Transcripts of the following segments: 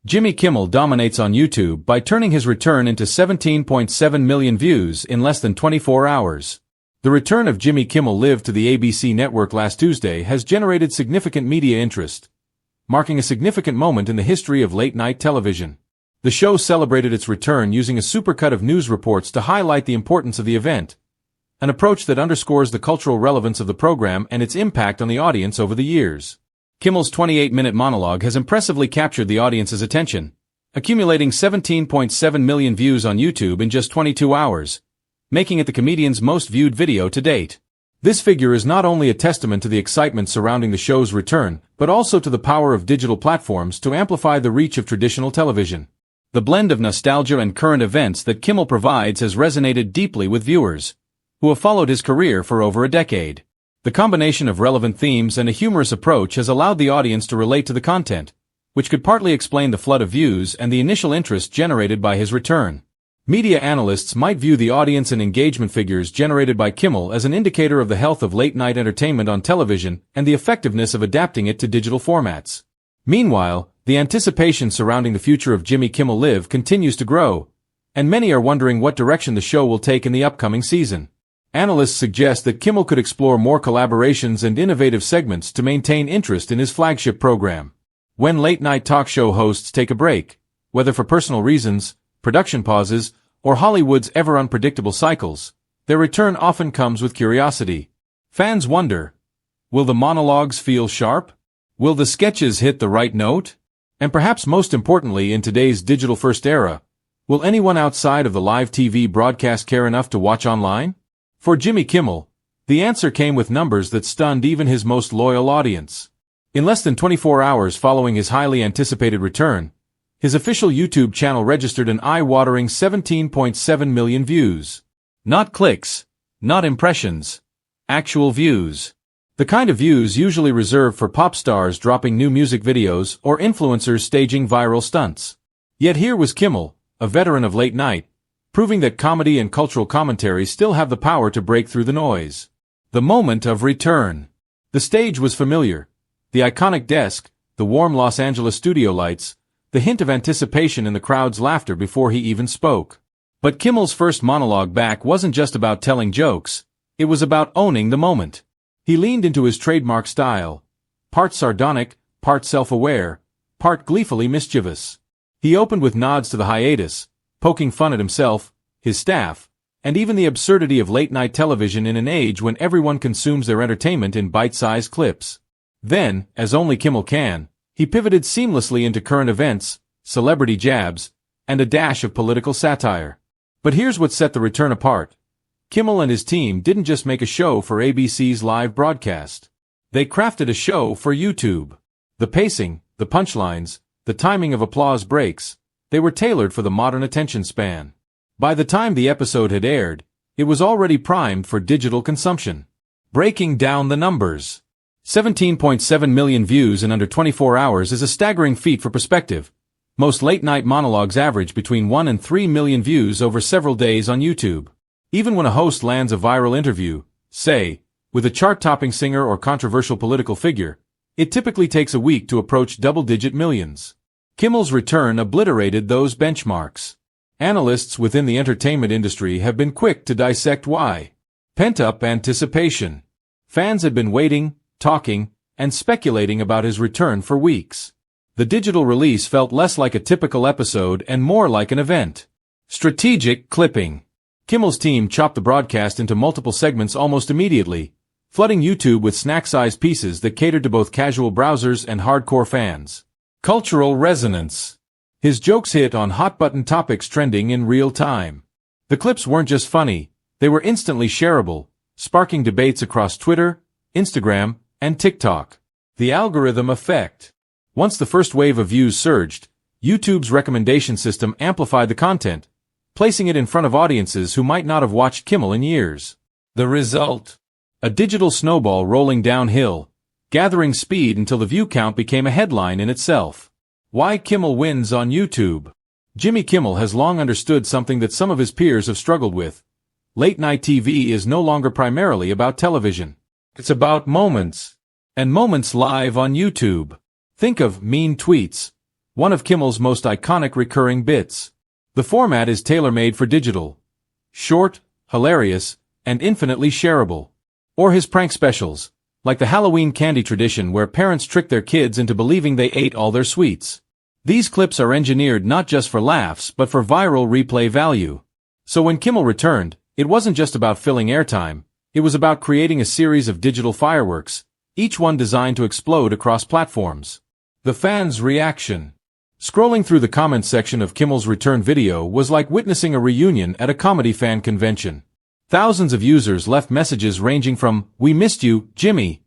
Jimmy Kimmel dominates on YouTube by turning his return into 17.7 million views in less than 24 hours. The return of Jimmy Kimmel Live to the ABC network last Tuesday has generated significant media interest, marking a significant moment in the history of late-night television. The show celebrated its return using a supercut of news reports to highlight the importance of the event, an approach that underscores the cultural relevance of the program and its impact on the audience over the years. Kimmel's 28-minute monologue has impressively captured the audience's attention, accumulating 17.7 million views on YouTube in just 22 hours, making it the comedian's most viewed video to date. This figure is not only a testament to the excitement surrounding the show's return, but also to the power of digital platforms to amplify the reach of traditional television. The blend of nostalgia and current events that Kimmel provides has resonated deeply with viewers, who have followed his career for over a decade. The combination of relevant themes and a humorous approach has allowed the audience to relate to the content, which could partly explain the flood of views and the initial interest generated by his return. Media analysts might view the audience and engagement figures generated by Kimmel as an indicator of the health of late-night entertainment on television and the effectiveness of adapting it to digital formats. Meanwhile, the anticipation surrounding the future of Jimmy Kimmel Live continues to grow, and many are wondering what direction the show will take in the upcoming season. Analysts suggest that Kimmel could explore more collaborations and innovative segments to maintain interest in his flagship program. When late-night talk show hosts take a break, whether for personal reasons, production pauses, or Hollywood's ever-unpredictable cycles, their return often comes with curiosity. Fans wonder, will the monologues feel sharp? Will the sketches hit the right note? And perhaps most importantly in today's digital-first era, will anyone outside of the live TV broadcast care enough to watch online? For Jimmy Kimmel, the answer came with numbers that stunned even his most loyal audience. In less than 24 hours following his highly anticipated return, his official YouTube channel registered an eye-watering 17.7 million views. Not clicks, not impressions, actual views. The kind of views usually reserved for pop stars dropping new music videos or influencers staging viral stunts. Yet here was Kimmel, a veteran of late night, proving that comedy and cultural commentary still have the power to break through the noise. The moment of return. The stage was familiar. The iconic desk, the warm Los Angeles studio lights, the hint of anticipation in the crowd's laughter before he even spoke. But Kimmel's first monologue back wasn't just about telling jokes, it was about owning the moment. He leaned into his trademark style, part sardonic, part self-aware, part gleefully mischievous. He opened with nods to the hiatus, poking fun at himself, his staff, and even the absurdity of late-night television in an age when everyone consumes their entertainment in bite-sized clips. Then, as only Kimmel can, he pivoted seamlessly into current events, celebrity jabs, and a dash of political satire. But here's what set the return apart. Kimmel and his team didn't just make a show for ABC's live broadcast. They crafted a show for YouTube. The pacing, the punchlines, the timing of applause breaks, they were tailored for the modern attention span. By the time the episode had aired, it was already primed for digital consumption. Breaking down the numbers. 17.7 million views in under 24 hours is a staggering feat for perspective. Most late-night monologues average between 1 and 3 million views over several days on YouTube. Even when a host lands a viral interview, say, with a chart-topping singer or controversial political figure, it typically takes a week to approach double-digit millions. Kimmel's return obliterated those benchmarks. Analysts within the entertainment industry have been quick to dissect why. Pent-up anticipation. Fans had been waiting, talking, and speculating about his return for weeks. The digital release felt less like a typical episode and more like an event. Strategic clipping. Kimmel's team chopped the broadcast into multiple segments almost immediately, flooding YouTube with snack-sized pieces that catered to both casual browsers and hardcore fans. Cultural resonance. His jokes hit on hot-button topics trending in real time. The clips weren't just funny, they were instantly shareable, sparking debates across Twitter, Instagram, and TikTok. The algorithm effect. Once the first wave of views surged, YouTube's recommendation system amplified the content, placing it in front of audiences who might not have watched Kimmel in years. The result? A digital snowball rolling downhill, gathering speed until the view count became a headline in itself. Why Kimmel wins on YouTube? Jimmy Kimmel has long understood something that some of his peers have struggled with. Late-night TV is no longer primarily about television. It's about moments. And moments live on YouTube. Think of mean tweets, one of Kimmel's most iconic recurring bits. The format is tailor-made for digital. Short, hilarious, and infinitely shareable. Or his prank specials, like the Halloween candy tradition where parents trick their kids into believing they ate all their sweets. These clips are engineered not just for laughs but for viral replay value. So when Kimmel returned, it wasn't just about filling airtime, it was about creating a series of digital fireworks, each one designed to explode across platforms. The fans' reaction. Scrolling through the comments section of Kimmel's return video was like witnessing a reunion at a comedy fan convention. Thousands of users left messages ranging from, "We missed you, Jimmy,"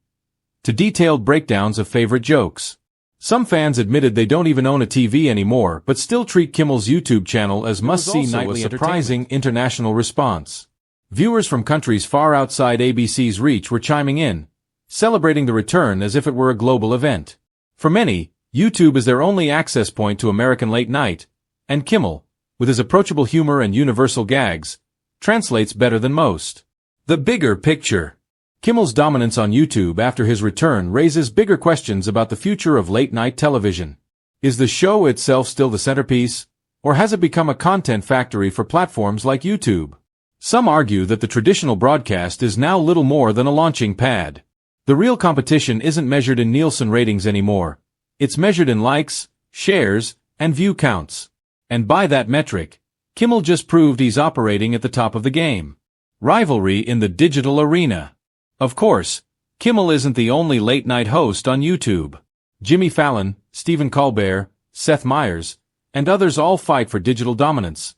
to detailed breakdowns of favorite jokes. Some fans admitted they don't even own a TV anymore but still treat Kimmel's YouTube channel as must-see nightly entertainment. A surprising international response. Viewers from countries far outside ABC's reach were chiming in, celebrating the return as if it were a global event. For many, YouTube is their only access point to American late night, and Kimmel, with his approachable humor and universal gags, translates better than most. The bigger picture. Kimmel's dominance on YouTube after his return raises bigger questions about the future of late-night television. Is the show itself still the centerpiece, or has it become a content factory for platforms like YouTube? Some argue that the traditional broadcast is now little more than a launching pad. The real competition isn't measured in Nielsen ratings anymore. It's measured in likes, shares, and view counts. And by that metric, Kimmel just proved he's operating at the top of the game. Rivalry in the digital arena. Of course, Kimmel isn't the only late-night host on YouTube. Jimmy Fallon, Stephen Colbert, Seth Meyers, and others all fight for digital dominance,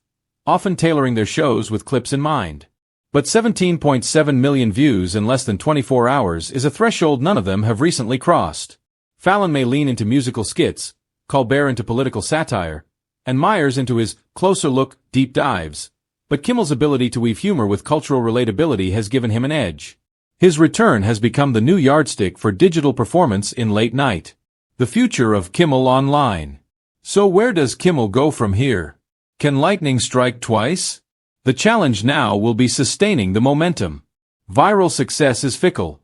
often tailoring their shows with clips in mind. But 17.7 million views in less than 24 hours is a threshold none of them have recently crossed. Fallon may lean into musical skits, Colbert into political satire, and Meyers into his closer look, deep dives, but Kimmel's ability to weave humor with cultural relatability has given him an edge. His return has become the new yardstick for digital performance in late night. The future of Kimmel online. So where does Kimmel go from here? Can lightning strike twice? The challenge now will be sustaining the momentum. Viral success is fickle.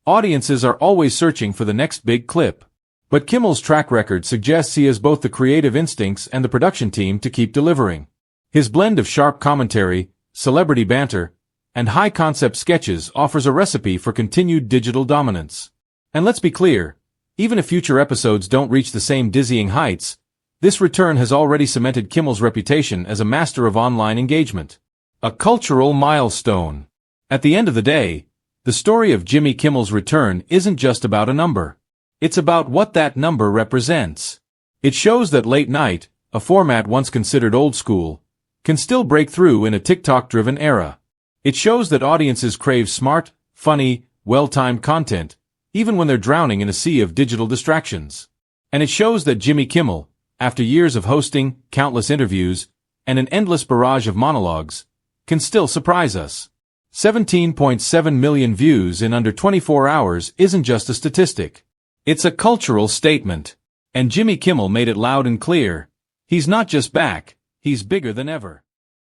Audiences are always searching for the next big clip. But Kimmel's track record suggests he has both the creative instincts and the production team to keep delivering. His blend of sharp commentary, celebrity banter, and high-concept sketches offers a recipe for continued digital dominance. And let's be clear, even if future episodes don't reach the same dizzying heights, this return has already cemented Kimmel's reputation as a master of online engagement. A cultural milestone. At the end of the day, the story of Jimmy Kimmel's return isn't just about a number. It's about what that number represents. It shows that late night, a format once considered old school, can still break through in a TikTok-driven era. It shows that audiences crave smart, funny, well-timed content, even when they're drowning in a sea of digital distractions. And it shows that Jimmy Kimmel, after years of hosting, countless interviews, and an endless barrage of monologues, can still surprise us. 17.7 million views in under 24 hours isn't just a statistic. It's a cultural statement. And Jimmy Kimmel made it loud and clear. He's not just back, he's bigger than ever.